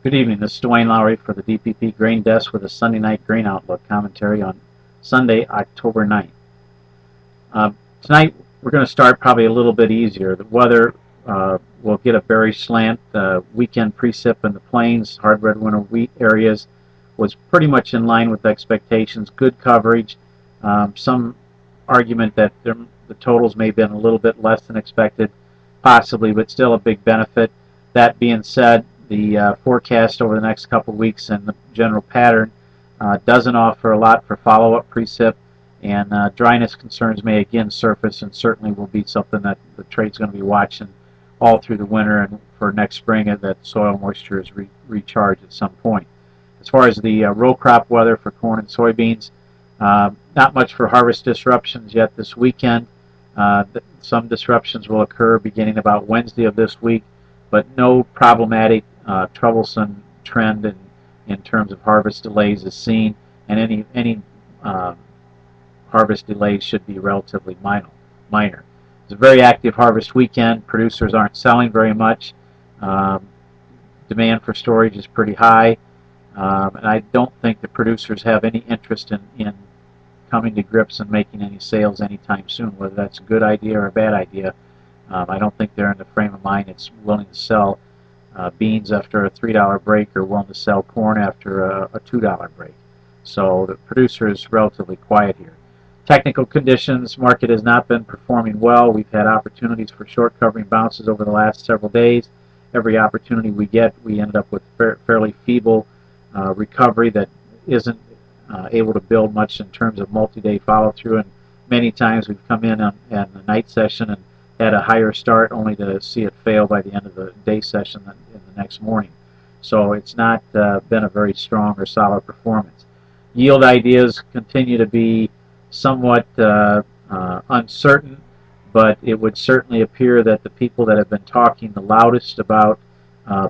Good evening. This is Dwayne Lowry for the DPP Grain Desk with a Sunday night grain outlook commentary on Sunday, October 9th. Tonight we're going to start probably a little bit easier. The weather will get a berry slant. Weekend precip in the plains, hard red winter wheat areas was pretty much in line with expectations. Good coverage. Some argument that the totals may have been a little bit less than expected, possibly, but still a big benefit. That being said, the forecast over the next couple of weeks and the general pattern doesn't offer a lot for follow-up precip, and dryness concerns may again surface, and certainly will be something that the trade's going to be watching all through the winter and for next spring, and that soil moisture is recharged at some point. As far as the row crop weather for corn and soybeans, not much for harvest disruptions yet this weekend. Some disruptions will occur beginning about Wednesday of this week, but no problematic, troublesome trend in terms of harvest delays is seen, and any harvest delays should be relatively minor. It's a very active harvest weekend. Producers aren't selling very much. Demand for storage is pretty high, and I don't think the producers have any interest in coming to grips and making any sales anytime soon, whether that's a good idea or a bad idea. I don't think they're in the frame of mind that's willing to sell beans after a $3 break or willing to sell corn after a $2 break. So the producer is relatively quiet here. Technical conditions, market has not been performing well. We've had opportunities for short covering bounces over the last several days. Every opportunity we get, we end up with fairly feeble recovery that isn't able to build much in terms of multi-day follow-through, and many times we've come in on the night session and had a higher start only to see it fail by the end of the day session in the next morning. So it's not been a very strong or solid performance. Yield ideas continue to be somewhat uncertain, but it would certainly appear that the people that have been talking the loudest about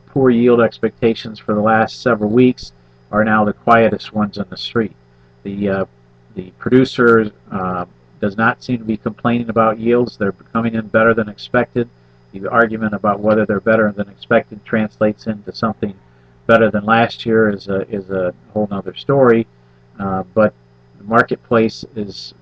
poor yield expectations for the last several weeks are now the quietest ones on the street. The producer does not seem to be complaining about yields. They're coming in better than expected. The argument about whether they're better than expected translates into something better than last year is a whole other story. But the marketplace is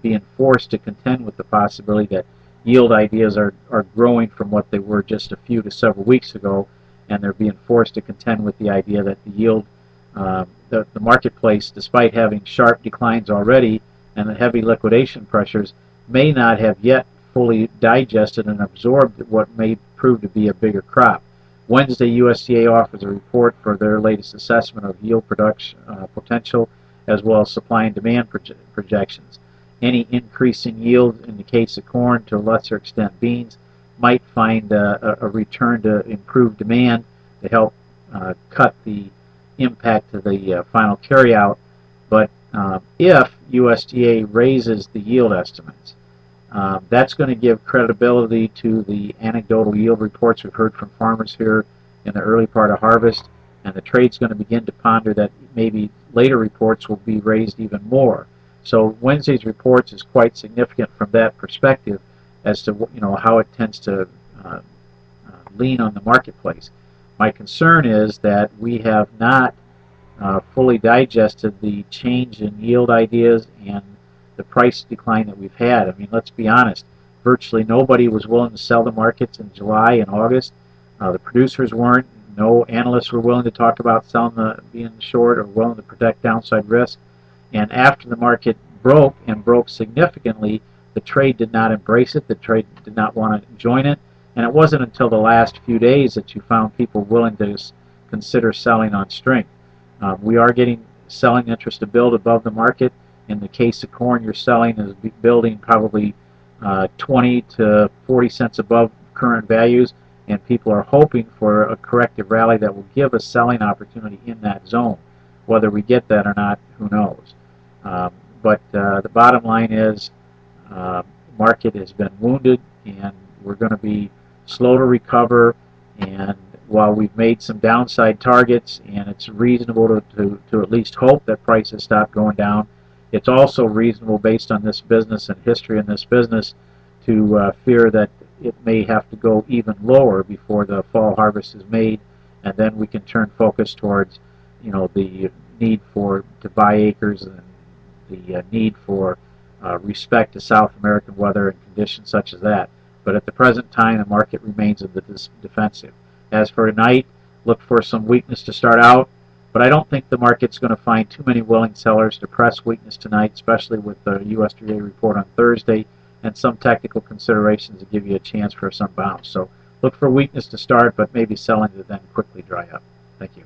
being forced to contend with the possibility that yield ideas are growing from what they were just a few to several weeks ago, and they're being forced to contend with the idea that the yield, the marketplace, despite having sharp declines already and the heavy liquidation pressures, may not have yet fully digested and absorbed what may prove to be a bigger crop. Wednesday, USDA offers a report for their latest assessment of yield production potential, as well as supply and demand projections. Any increase in yield in the case of corn, to a lesser extent beans, might find a return to improved demand to help cut the impact of the final carryout. But if USDA raises the yield estimates, that's going to give credibility to the anecdotal yield reports we've heard from farmers here in the early part of harvest, and the trade's going to begin to ponder that maybe later reports will be raised even more. So Wednesday's reports is quite significant from that perspective as to how it tends to lean on the marketplace. My concern is that we have not fully digested the change in yield ideas and the price decline that we've had. I mean, let's be honest, virtually nobody was willing to sell the markets in July and August. The producers weren't. No analysts were willing to talk about being short or willing to protect downside risk. And after the market broke, and broke significantly, the trade did not embrace it. The trade did not want to join it. And it wasn't until the last few days that you found people willing to consider selling on strength. We are getting selling interest to build above the market. In the case of corn, your selling is building probably 20 to 40 cents above current values, and people are hoping for a corrective rally that will give a selling opportunity in that zone. Whether we get that or not, who knows. But the bottom line is market has been wounded, and we're going to be slow to recover. And while we've made some downside targets, and it's reasonable to at least hope that prices stop going down, it's also reasonable, based on this business and history in this business, to fear that it may have to go even lower before the fall harvest is made and then we can turn focus towards, the need to buy acres, and the need for respect to South American weather and conditions such as that. But at the present time, the market remains in the defensive. As for tonight, look for some weakness to start out, but I don't think the market's going to find too many willing sellers to press weakness tonight, especially with the USDA report on Thursday and some technical considerations to give you a chance for some bounce. So look for weakness to start, but maybe selling to then quickly dry up. Thank you.